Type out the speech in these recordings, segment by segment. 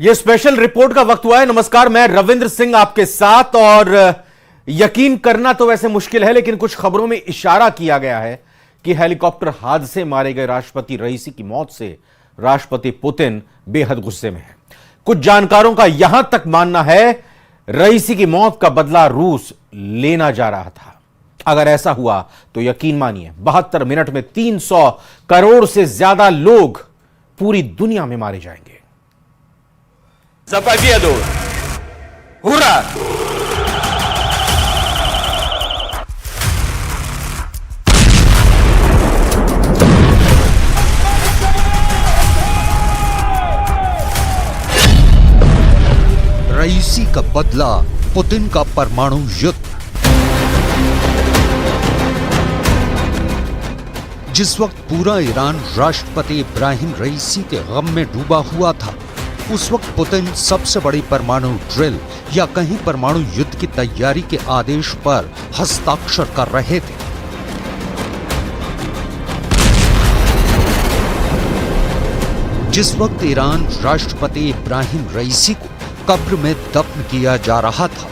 ये special report का वक्त हुआ है। नमस्कार, मैं रविंद्र सिंह आपके साथ। और यकीन करना तो वैसे मुश्किल है, लेकिन कुछ खबरों में इशारा किया गया है कि हेलीकॉप्टर हादसे मारे गए राष्ट्रपति रईसी की मौत से राष्ट्रपति पुतिन बेहद गुस्से में हैं। कुछ जानकारों का यहां तक मानना है रईसी की मौत का बदला रूस लेना जा रहा था। अगर ऐसा हुआ तो यकीन मानिए 72 मिनट में 300 करोड़ से ज्यादा लोग पूरी दुनिया में मारे जाएंगे। За победу! Ура! रईसी का बदला, पुतिन का परमाणु युद्ध। जिस वक्त पूरा ईरान राष्ट्रपति इब्राहिम रईसी के गम में डूबा हुआ था, उस वक्त पुतिन सबसे बड़ी परमाणु ड्रिल या कहीं परमाणु युद्ध की तैयारी के आदेश पर हस्ताक्षर कर रहे थे। जिस वक्त ईरान राष्ट्रपति इब्राहिम रईसी को कब्र में दफन किया जा रहा था,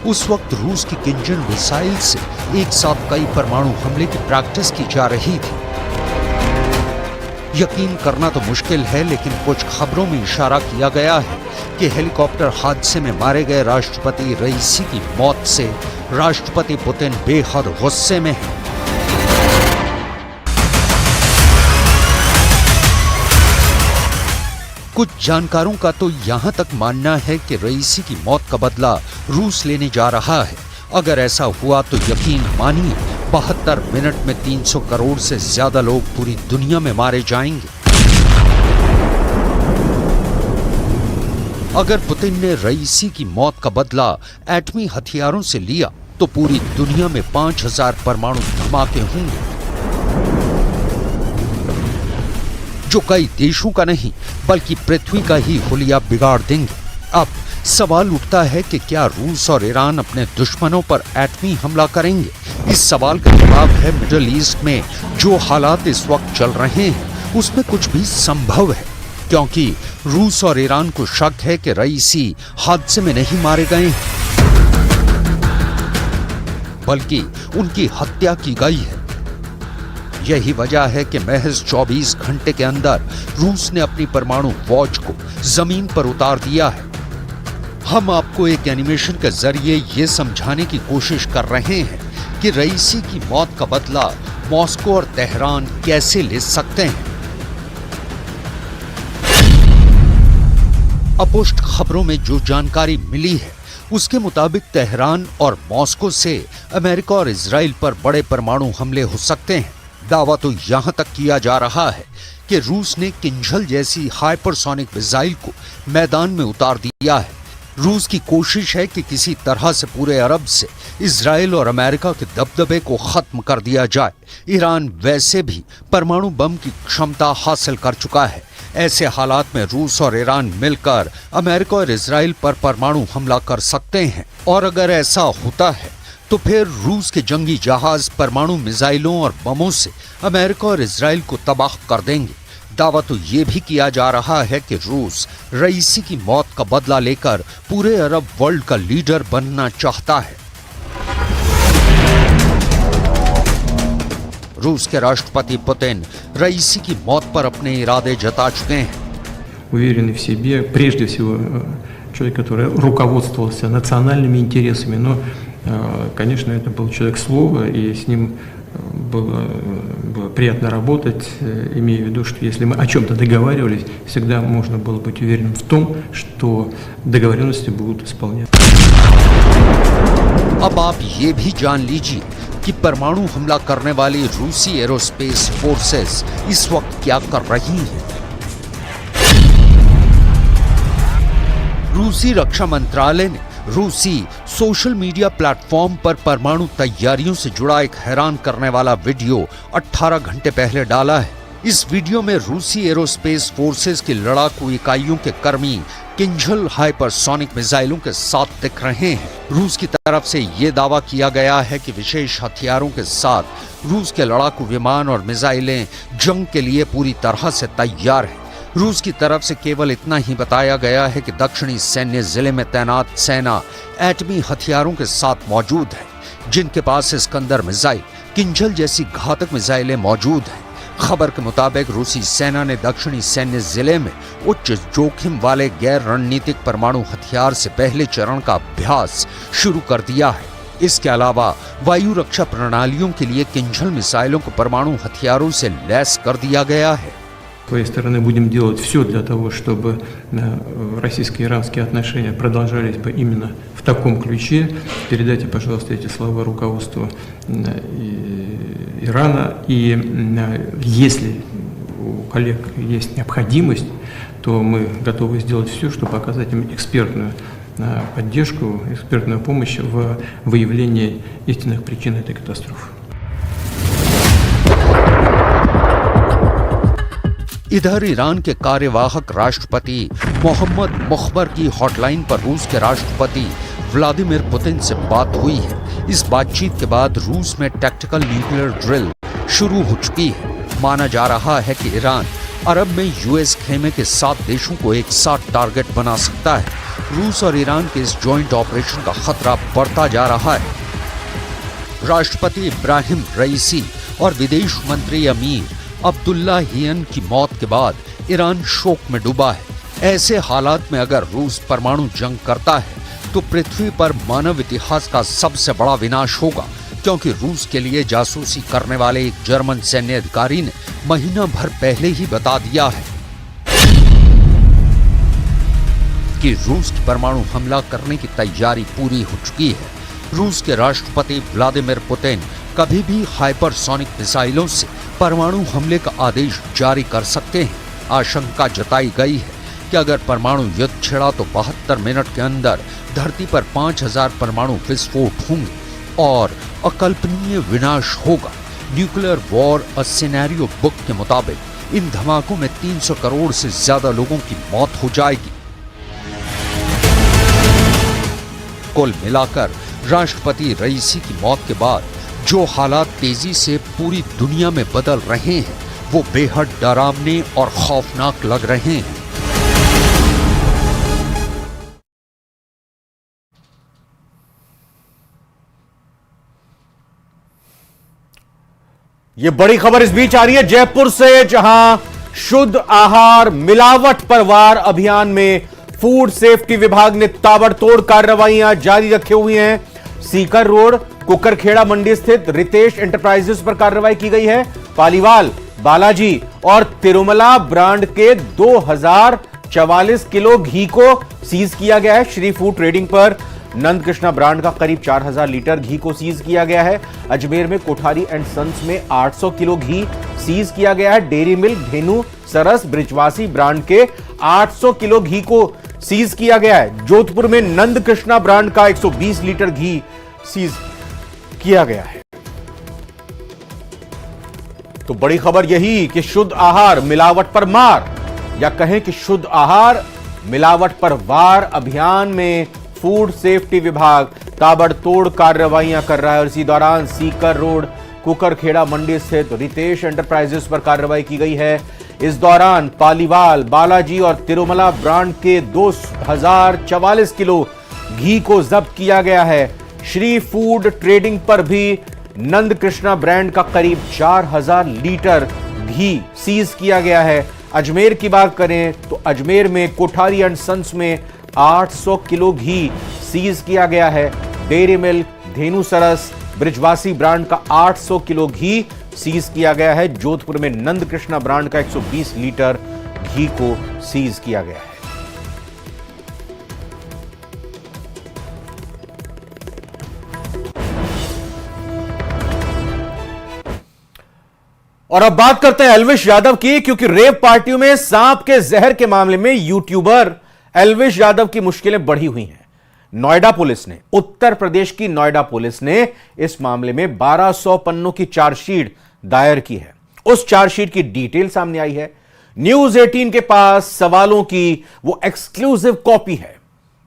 उस वक्त रूस की किंजल मिसाइल से एक साथ कई परमाणु हमले की प्रैक्टिस की जा रही थी। यकीन करना तो मुश्किल है, लेकिन कुछ खबरों में इशारा किया गया है कि हेलीकॉप्टर हादसे में मारे गए राष्ट्रपति रईसी की मौत से राष्ट्रपति पुतिन बेहद गुस्से में हैं। कुछ जानकारों का तो यहां तक मानना है कि रईसी की मौत का बदला रूस लेने जा रहा है। अगर ऐसा हुआ तो यकीन मानिए 72 मिनट में 300 करोड़ से ज्यादा लोग पूरी दुनिया में मारे जाएंगे। अगर पुतिन ने रईसी की मौत का बदला एटमी हथियारों से लिया तो पूरी दुनिया में 5000 परमाणु धमाके होंगे, जो कई देशों का नहीं बल्कि पृथ्वी का ही हुलिया बिगाड़ देंगे। अब सवाल उठता है कि क्या रूस और ईरान अपने दुश्मनों पर एटमी हमला करेंगे? इस सवाल का जवाब है मिडिल ईस्ट में जो हालात इस वक्त चल रहे हैं उसमें कुछ भी संभव है, क्योंकि रूस और ईरान को शक है कि रईसी हादसे में नहीं मारे गए हैं, बल्कि उनकी हत्या की गई है। यही वजह है कि महज 24 घंटे के अंदर रूस ने अपनी परमाणु वॉच को जमीन पर उतार दिया है। हम आपको एक एनिमेशन के जरिए ये समझाने की कोशिश कर रहे हैं कि रईसी की मौत का बदला मॉस्को और तेहरान कैसे ले सकते हैं। अपुष्ट खबरों में जो जानकारी मिली है उसके मुताबिक तेहरान और मॉस्को से अमेरिका और इजराइल पर बड़े परमाणु हमले हो सकते हैं। दावा तो यहां तक किया जा रहा है कि रूस ने किंजल जैसी हाइपरसोनिक मिसाइल को मैदान में उतार दिया है। रूस की कोशिश है कि किसी तरह से पूरे अरब से इजराइल और अमेरिका के दबदबे को खत्म कर दिया जाए। ईरान वैसे भी परमाणु बम की क्षमता हासिल कर चुका है। ऐसे हालात में रूस और ईरान मिलकर अमेरिका और इजराइल पर परमाणु हमला कर सकते हैं, और अगर ऐसा होता है तो फिर रूस के जंगी जहाज परमाणु मिसाइलों और बमों से अमेरिका और इजराइल को तबाह कर देंगे। दावा तो ये भी किया जा रहा है कि रूस रईसी की मौत का बदला लेकर पूरे अरब वर्ल्ड का लीडर बनना चाहता है। रूस के राष्ट्रपति पुतिन रईसी की मौत पर अपने इरादे जता चुके हैं। Уверенный в себе, прежде всего человек, который руководствовался национальными интересами, но, конечно, это был человек слова, и с ним было приятно работать, имея в виду, что если мы о чем-то договаривались, всегда можно было быть уверенным в том, что договоренности будут исполняться. अब आप ये भी जान लीजिए कि परमाणु हमला करने वाली रूसी एरोस्पेस फोर्सेस इस वक्त क्या कर रही हैं। रूसी रक्षा मंत्रालय ने रूसी सोशल मीडिया प्लेटफॉर्म पर परमाणु तैयारियों से जुड़ा एक हैरान करने वाला वीडियो 18 घंटे पहले डाला है। इस वीडियो में रूसी एरोस्पेस फोर्सेस की लड़ाकू इकाइयों के कर्मी किंजल हाइपरसोनिक मिसाइलों के साथ दिख रहे हैं। रूस की तरफ से ये दावा किया गया है कि विशेष हथियारों के साथ रूस के लड़ाकू विमान और मिसाइलें जंग के लिए पूरी तरह से तैयार हैं। रूस की तरफ से केवल इतना ही बताया गया है कि दक्षिणी सैन्य जिले में तैनात सेना एटमी हथियारों के साथ मौजूद है, जिनके पास इस्कंदर मिसाइल, किंजल जैसी घातक मिसाइलें मौजूद हैं। खबर के मुताबिक रूसी सेना ने दक्षिणी सैन्य जिले में उच्च जोखिम वाले गैर रणनीतिक परमाणु हथियार से पहले चरण का अभ्यास शुरू कर दिया है। इसके अलावा वायु रक्षा प्रणालियों के लिए किंजल मिसाइलों को परमाणु हथियारों से लैस कर दिया गया है। С своей стороны будем делать все для того, чтобы российско-иранские отношения продолжались бы именно в таком ключе. Передайте, пожалуйста, эти слова руководству Ирана. И если у коллег есть необходимость, то мы готовы сделать все, чтобы оказать им экспертную поддержку, экспертную помощь в выявлении истинных причин этой катастрофы. इधर ईरान के कार्यवाहक राष्ट्रपति मोहम्मद मुख्बर की हॉटलाइन पर रूस के राष्ट्रपति व्लादिमीर पुतिन से बात हुई है। इस बातचीत के बाद रूस में टैक्टिकल न्यूक्लियर ड्रिल शुरू हो चुकी है। माना जा रहा है कि ईरान अरब में यूएस खेमे के 7 देशों को एक साथ टारगेट बना सकता है। रूस और ईरान के इस जॉइंट ऑपरेशन का खतरा बढ़ता जा रहा है। राष्ट्रपति इब्राहिम रईसी और विदेश मंत्री अमीर अब्दुल्लाहियन की मौत के बाद ईरान शोक में डूबा है। ऐसे हालात में अगर रूस परमाणु जंग करता है तो पृथ्वी पर मानव इतिहास का सबसे बड़ा विनाश होगा, क्योंकि रूस के लिए जासूसी करने वाले एक जर्मन सैन्य अधिकारी ने महीना भर पहले ही बता दिया है कि रूस की परमाणु हमला करने की तैयारी पूरी हो चुकी है। रूस के राष्ट्रपति व्लादिमीर पुतिन कभी भी हाइपरसोनिक मिसाइलों से परमाणु हमले का आदेश जारी कर सकते हैं। आशंका जताई गई है कि अगर परमाणु युद्ध छिड़ा तो 72 मिनट के अंदर धरती पर 5000 परमाणु विस्फोट होंगे और अकल्पनीय विनाश होगा। Nuclear war a scenario book के मुताबिक इन धमाकों में 300 करोड़ से ज्यादा लोगों की मौत हो जाएगी। कुल मिलाकर राष्ट्रपति रईसी की मौत के बाद जो हालात तेजी से पूरी दुनिया में बदल रहे हैं वो बेहद डरावने और खौफनाक लग रहे हैं। ये बड़ी खबर इस बीच आ रही है जयपुर से, जहां शुद्ध आहार मिलावट पर वार अभियान में फूड सेफ्टी विभाग ने ताबड़तोड़ कार्रवाइयां जारी रखी हुई हैं। सीकर रोड कुकरखेड़ा मंडी स्थित रितेश एंटरप्राइजेस पर कार्रवाई की गई है। पालीवाल, बालाजी और तिरुमला ब्रांड के 2044 किलो घी को सीज किया गया है। श्री फूड ट्रेडिंग पर नंद कृष्णा ब्रांड का करीब 4000 लीटर घी को सीज किया गया है। अजमेर में कोठारी एंड सन्स में 800 किलो घी सीज किया गया है। डेयरी मिल्क धेनु सरस ब्रिजवासी ब्रांड के 800 किलो घी को सीज किया गया है। जोधपुर में नंद कृष्णा ब्रांड का 120 लीटर घी सीज किया गया है। तो बड़ी खबर यही कि शुद्ध आहार मिलावट पर मार, या कहें कि शुद्ध आहार मिलावट पर वार अभियान में फूड सेफ्टी विभाग ताबड़तोड़ कार्रवाइयां कर रहा है। और इसी दौरान सीकर रोड कुकरखेड़ा मंडी स्थित रितेश एंटरप्राइजेस पर कार्रवाई की गई है। इस दौरान पालीवाल, बालाजी और तिरुमला ब्रांड के 2044 किलो घी को जब्त किया गया है। श्री फूड ट्रेडिंग पर भी नंद कृष्णा ब्रांड का करीब 4000 लीटर घी सीज किया गया है। अजमेर की बात करें तो अजमेर में कोठारी एंड सन्स में 800 किलो घी सीज किया गया है। डेयरी मिल्क, धेनु सरस, ब्रिजवासी ब्रांड का 800 किलो घी सीज किया गया है। जोधपुर में नंद कृष्णा ब्रांड का 120 लीटर घी को सीज किया गया है। और अब बात करते हैं एल्विश यादव की, क्योंकि रेप पार्टियों में सांप के जहर के मामले में यूट्यूबर एल्विश यादव की मुश्किलें बढ़ी हुई हैं। नोएडा पुलिस ने, उत्तर प्रदेश की नोएडा पुलिस ने इस मामले में 1200 पन्नों की चार्जशीट दायर की है। उस चार्जशीट की डिटेल सामने आई है। न्यूज 18 के पास सवालों की वो एक्सक्लूसिव कॉपी है।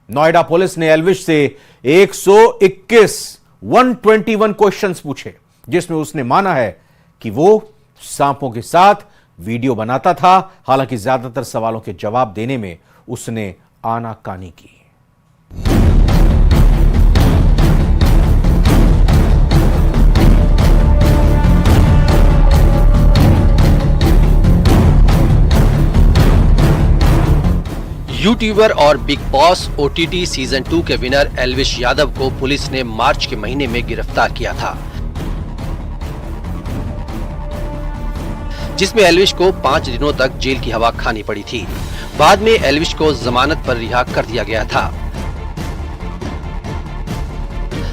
नोएडा पुलिस ने एल्विश से 121 क्वेश्चंस पूछे, जिसमें उसने माना है कि वो सांपों के साथ वीडियो बनाता था। हालांकि ज्यादातर सवालों के जवाब देने में उसने आनाकानी की। यूट्यूबर और बिग बॉस ओटीटी सीजन 2 के विनर एल्विश यादव को पुलिस ने मार्च के महीने में गिरफ्तार किया था, जिसमें एल्विश को 5 दिनों तक जेल की हवा खानी पड़ी थी। बाद में एल्विश को जमानत पर रिहा कर दिया गया था।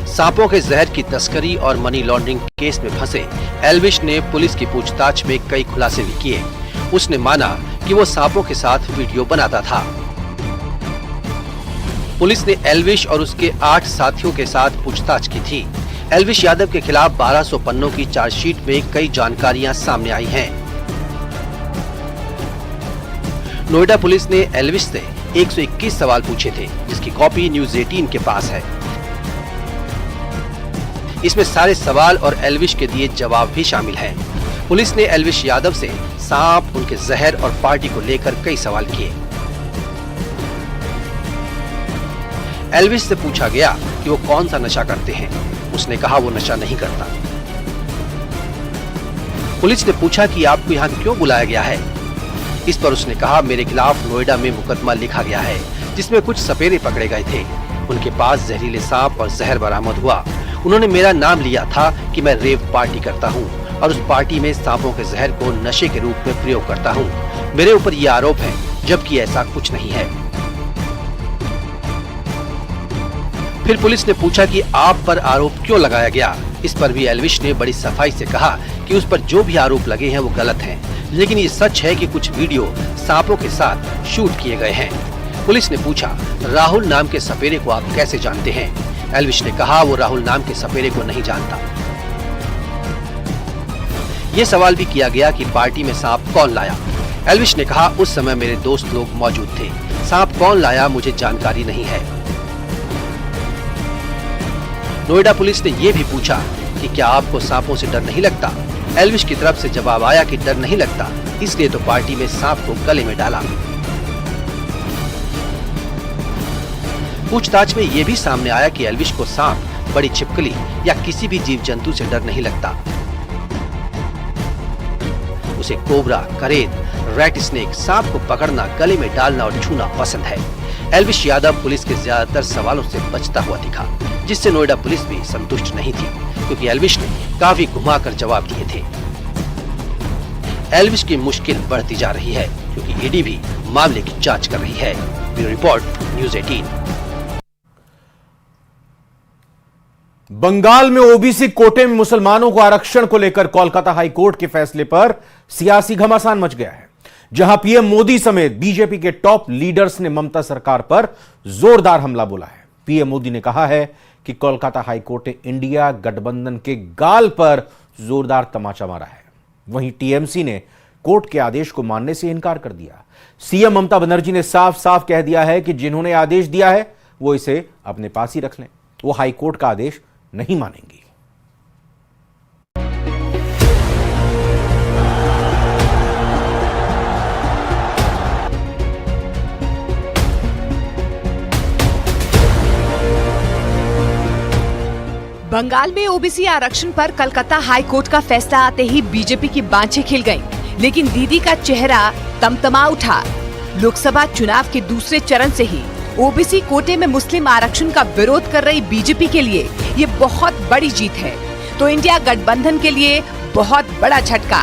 सांपों के जहर की तस्करी और मनी लॉन्ड्रिंग केस में फंसे एल्विश ने पुलिस की पूछताछ में कई खुलासे भी किए। उसने माना कि वो सांपों के साथ वीडियो बनाता था। पुलिस ने एल्विश और उसके 8 साथियों के साथ पूछताछ की थी। एल्विश यादव के खिलाफ 1200 पन्नों की चार्जशीट में कई जानकारियां सामने आई हैं। नोएडा पुलिस ने एल्विश से 121 सवाल पूछे थे, जिसकी कॉपी न्यूज 18 के पास है। इसमें सारे सवाल और एल्विश के दिए जवाब भी शामिल हैं। पुलिस ने एल्विश यादव से सांप, उनके जहर और पार्टी को लेकर कई सवाल किए। एल्विश से पूछा गया कि वो कौन सा नशा करते हैं। उसने कहा वो नशा नहीं करता। पुलिस ने पूछा कि आपको यहाँ क्यों बुलाया गया है। इस पर उसने कहा मेरे खिलाफ नोएडा में मुकदमा लिखा गया है, जिसमें कुछ सपेरे पकड़े गए थे। उनके पास जहरीले सांप और जहर बरामद हुआ। उन्होंने मेरा नाम लिया था कि मैं रेव पार्टी करता हूँ और उस पार्टी में सांपों के जहर को नशे के रूप में प्रयोग करता हूँ। मेरे ऊपर ये आरोप है, जबकि ऐसा कुछ नहीं है। फिर पुलिस ने पूछा कि आप पर आरोप क्यों लगाया गया। इस पर भी एल्विश ने बड़ी सफाई से कहा कि उस पर जो भी आरोप लगे हैं वो गलत हैं, लेकिन ये सच है कि कुछ वीडियो सांपों के साथ शूट किए गए हैं। पुलिस ने पूछा राहुल नाम के सपेरे को आप कैसे जानते हैं। एल्विश ने कहा वो राहुल नाम के सपेरे को नहीं जानता। ये सवाल भी किया गया कि पार्टी में सांप कौन लाया। एल्विश ने कहा उस समय मेरे दोस्त लोग मौजूद थे। सांप कौन लाया मुझे जानकारी नहीं है। नोएडा पुलिस ने यह भी पूछा कि क्या आपको सांपों से डर नहीं लगता। एल्विश की तरफ से जवाब आया कि डर नहीं लगता, इसलिए तो पार्टी में सांप को गले में डाला। पूछताछ में यह भी सामने आया कि एल्विश को सांप, बड़ी छिपकली या किसी भी जीव जंतु से डर नहीं लगता। उसे कोबरा, करेद, रैट स्नेक, सांप को पकड़ना, गले में डालना और छूना पसंद है। एल्विश यादव पुलिस के ज्यादातर सवालों से बचता हुआ दिखा, जिससे नोएडा पुलिस भी संतुष्ट नहीं थी, क्योंकि एल्विश ने काफी घुमाकर जवाब दिए थे। एल्विश की मुश्किल बढ़ती जा रही है, क्योंकि ईडी भी मामले की जांच कर रही है। Bureau report, news 18। बंगाल में ओबीसी कोटे में मुसलमानों को आरक्षण को लेकर कोलकाता हाई कोर्ट के फैसले पर सियासी घमासान मच गया है, जहां पीएम मोदी समेत बीजेपी के टॉप लीडर्स ने ममता सरकार पर जोरदार हमला बोला है। पीएम मोदी ने कहा है कि कोलकाता हाई कोर्ट ने इंडिया गठबंधन के गाल पर जोरदार तमाचा मारा है। वहीं टीएमसी ने कोर्ट के आदेश को मानने से इनकार कर दिया। सीएम ममता बनर्जी ने साफ साफ कह दिया है कि जिन्होंने आदेश दिया है वो इसे अपने पास ही रख लें, वो हाई कोर्ट का आदेश नहीं मानेंगी। बंगाल में ओबीसी आरक्षण पर कलकत्ता हाई कोर्ट का फैसला आते ही बीजेपी की बांछें खिल गईं, लेकिन दीदी का चेहरा तमतमा उठा। लोकसभा चुनाव के दूसरे चरण से ही ओबीसी कोटे में मुस्लिम आरक्षण का विरोध कर रही बीजेपी के लिए ये बहुत बड़ी जीत है, तो इंडिया गठबंधन के लिए बहुत बड़ा झटका।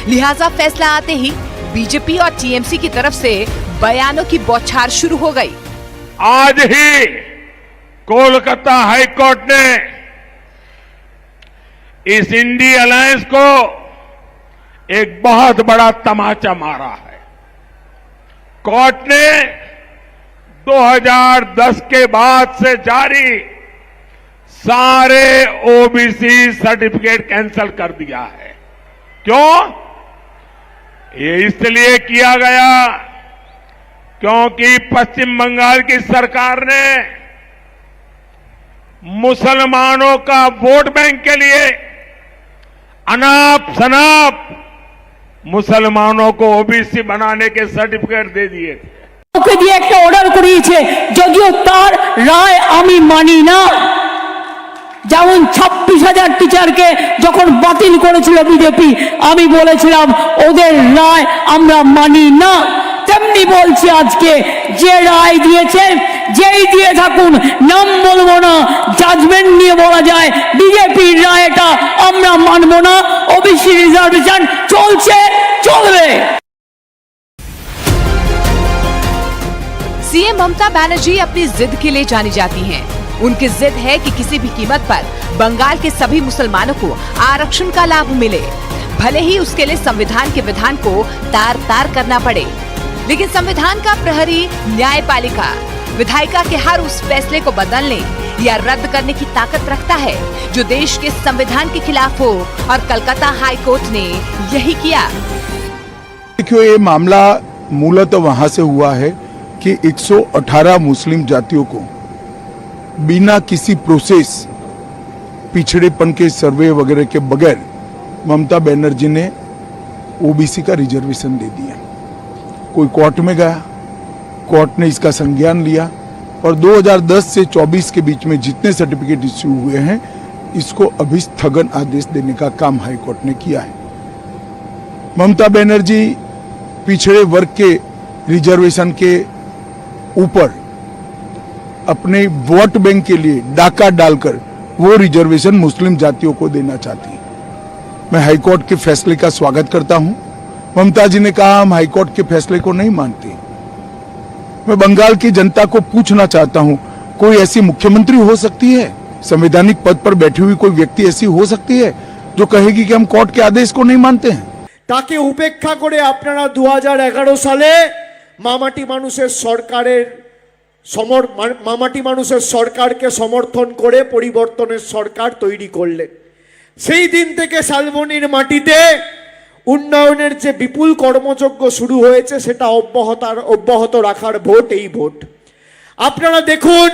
लिहाजा फैसला आते ही बीजेपी और टीएमसी की तरफ से बयानों की बौछार शुरू हो गई। आज ही कोलकाता हाई कोर्ट ने इस इंडी अलायंस को एक बहुत बड़ा तमाचा मारा है। कोर्ट ने 2010 के बाद से जारी सारे ओबीसी सर्टिफिकेट कैंसिल कर दिया है। क्यों? ये इसलिए किया गया क्योंकि पश्चिम बंगाल की सरकार ने मुसलमानों का वोट बैंक के लिए अनाप शनाप मुसलमानों को ओबीसी बनाने के सर्टिफिकेट दे दिए थे। ওকে দিয়ে একটা অর্ডার করিয়েছে, যদিও তার রায় আমি মানি না। যেমন 26,000 টিচারকে যখন বাতিল করেছিল বিজেপি, আমি বলেছিলাম ওদের রায় আমরা মানি না। তেমনি বলছি আজকে যে রায় দিয়েছে, যেই দিয়ে থাকুন, নাম বলবো না, জাজমেন্ট নিয়ে বলা যায় বিজেপির রায়টা আমরা মানবো না। ওবিসি রিজার্ভেশন চলছে, চলবে। सीएम ममता बनर्जी अपनी जिद के लिए जानी जाती हैं। उनकी जिद है कि किसी भी कीमत पर बंगाल के सभी मुसलमानों को आरक्षण का लाभ मिले, भले ही उसके लिए संविधान के विधान को तार तार करना पड़े। लेकिन संविधान का प्रहरी न्यायपालिका विधायिका के हर उस फैसले को बदलने या रद्द करने की ताकत रखता है जो देश के संविधान के खिलाफ हो, और कलकत्ता हाई कोर्ट ने यही किया। देखिए, ये मामला मूलतः वहां से हुआ है कि 118 मुस्लिम जातियों को बिना किसी प्रोसेस, पिछड़ेपन के सर्वे वगैरह के बगैर ममता बनर्जी ने ओबीसी का रिजर्वेशन दे दिया। कोई कोर्ट में गया, कोर्ट ने इसका संज्ञान लिया और 2010 से 24 के बीच में जितने सर्टिफिकेट इश्यू हुए हैं, इसको अभी स्थगन आदेश देने का काम हाई कोर्ट ने किया है। ममता बनर्जी पिछड़े वर्ग के रिजर्वेशन के ऊपर अपने वोट बैंक के लिए डाका डालकर वो रिजर्वेशन मुस्लिम जातियों को देना चाहती है। मैं हाईकोर्ट के फैसले का स्वागत करता हूं। ममता जी ने कहा हम हाईकोर्ट के फैसले को नहीं मानते। मैं बंगाल की जनता को पूछना चाहता हूं, कोई ऐसी मुख्यमंत्री हो सकती है, संवैधानिक पद पर बैठी हुई कोई व्यक्ति ऐसी हो सकती है जो कहेगी कि हम कोर्ट के आदेश को नहीं मानते हैं? তাকে উপেক্ষা করে আপনারা 2011 সালে মামাটি মানুষের সরকারকে সমর্থন করে পরিবর্তনের সরকার তৈরি করলেন। সেই দিন থেকে শালবনির মাটিতে উন্নয়নের যে বিপুল কর্মযজ্ঞ শুরু হয়েছে সেটা অব্যাহত রাখার ভোট এই ভোট। আপনারা দেখুন,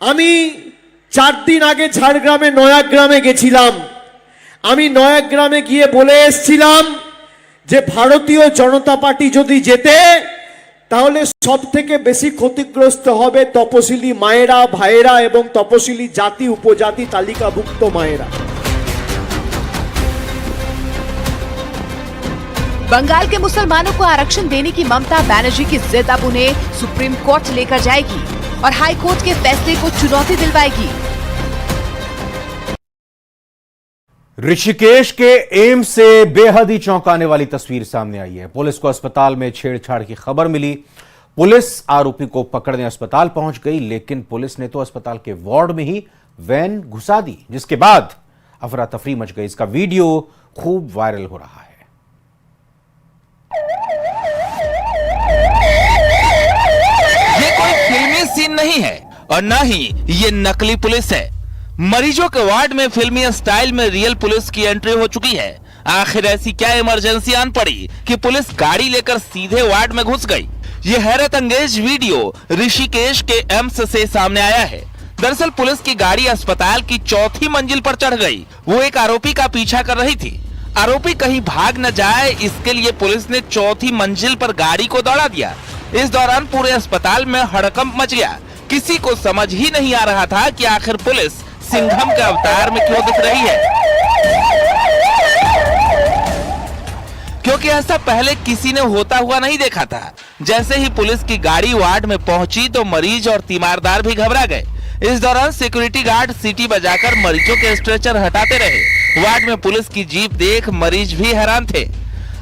আমি 4 দিন আগে ঝাড়গ্রামে নয়াগ্রামে গেছিলাম। আমি নয়াগ্রামে গিয়ে বলে এসেছিলাম যে ভারতীয় জনতা পার্টি যদি জেতে তাহলে সবথেকে বেশি ক্ষতিগ্রস্ত হবে তপশিলি মায়েরা, ভাইয়েরা এবং তপশিলি জাতি উপজাতি তালিকাভুক্ত মায়েরা। बंगाल के मुसलमानों को आरक्षण देने की ममता बनर्जी की जिद अब उन्हें सुप्रीम कोर्ट लेकर जाएगी और हाई कोर्ट के फैसले को चुनौती दिलवाएगी। ऋषिकेश के एम्स से बेहद ही चौंकाने वाली तस्वीर सामने आई है। पुलिस को अस्पताल में छेड़छाड़ की खबर मिली। पुलिस आरोपी को पकड़ने अस्पताल पहुंच गई, लेकिन पुलिस ने तो अस्पताल के वार्ड में ही वैन घुसा दी, जिसके बाद अफरा तफरी मच गई। इसका वीडियो खूब वायरल हो रहा है। ये कोई फिल्मी सीन नहीं है और न ही ये नकली पुलिस है। मरीजों के वार्ड में फिल्मी स्टाइल में रियल पुलिस की एंट्री हो चुकी है। आखिर ऐसी क्या इमरजेंसी आन पड़ी कि पुलिस गाड़ी लेकर सीधे वार्ड में घुस गई? ये हैरत अंगेज वीडियो ऋषिकेश के एम्स से सामने आया है। दरअसल पुलिस की गाड़ी अस्पताल की 4थी मंजिल पर चढ़ गई। वो एक आरोपी का पीछा कर रही थी। आरोपी कहीं भाग न जाए, इसके लिए पुलिस ने 4थी मंजिल पर गाड़ी को दौड़ा दिया। इस दौरान पूरे अस्पताल में हड़कंप मच गया। किसी को समझ ही नहीं आ रहा था कि आखिर पुलिस सिंघम के अवतार में क्यों दिख रही है, क्योंकि ऐसा पहले किसी ने होता हुआ नहीं देखा था। जैसे ही पुलिस की गाड़ी वार्ड में पहुंची तो मरीज और तीमारदार भी घबरा गए। इस दौरान सिक्योरिटी गार्ड सीटी बजाकर मरीजों के स्ट्रेचर हटाते रहे। वार्ड में पुलिस की जीप देख मरीज भी हैरान थे।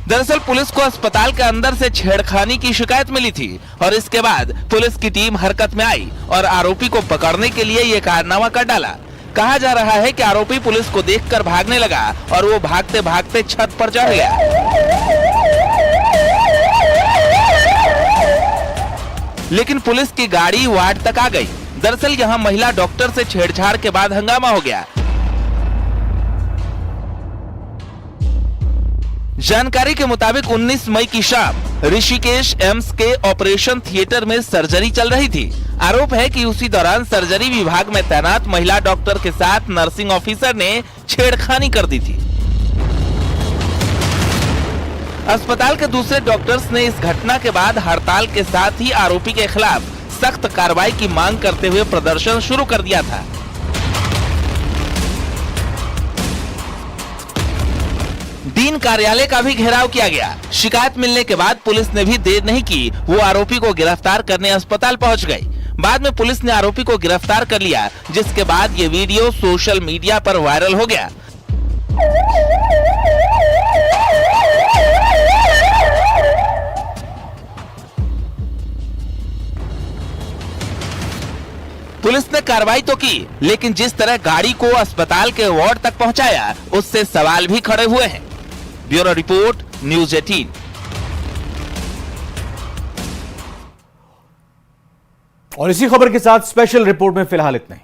दरअसल पुलिस को अस्पताल के अंदर से छेड़खानी की शिकायत मिली थी और इसके बाद पुलिस की टीम हरकत में आई और आरोपी को पकड़ने के लिए ये कारनामा कर डाला। कहा जा रहा है कि आरोपी पुलिस को देखकर भागने लगा और वो भागते भागते छत पर चढ़ गया। लेकिन पुलिस की गाड़ी वार्ड तक आ गई। दरअसल यहां महिला डॉक्टर से छेड़छाड़ के बाद हंगामा हो गया। जानकारी के मुताबिक 19 मई की शाम ऋषिकेश एम्स के ऑपरेशन थिएटर में सर्जरी चल रही थी। आरोप है कि उसी दौरान सर्जरी विभाग में तैनात महिला डॉक्टर के साथ नर्सिंग ऑफिसर ने छेड़खानी कर दी थी। अस्पताल के दूसरे डॉक्टर्स ने इस घटना के बाद हड़ताल के साथ ही आरोपी के खिलाफ सख्त कार्रवाई की मांग करते हुए प्रदर्शन शुरू कर दिया था। डीन कार्यालय का भी घेराव किया गया। शिकायत मिलने के बाद पुलिस ने भी देर नहीं की, वो आरोपी को गिरफ्तार करने अस्पताल पहुंच गई। बाद में पुलिस ने आरोपी को गिरफ्तार कर लिया, जिसके बाद ये वीडियो सोशल मीडिया पर वायरल हो गया। पुलिस ने कार्रवाई तो की, लेकिन जिस तरह गाड़ी को अस्पताल के वार्ड तक पहुंचाया, उससे सवाल भी खड़े हुए हैं। Bureau report, news 18। और इसी खबर के साथ स्पेशल रिपोर्ट में फिलहाल इतना ही।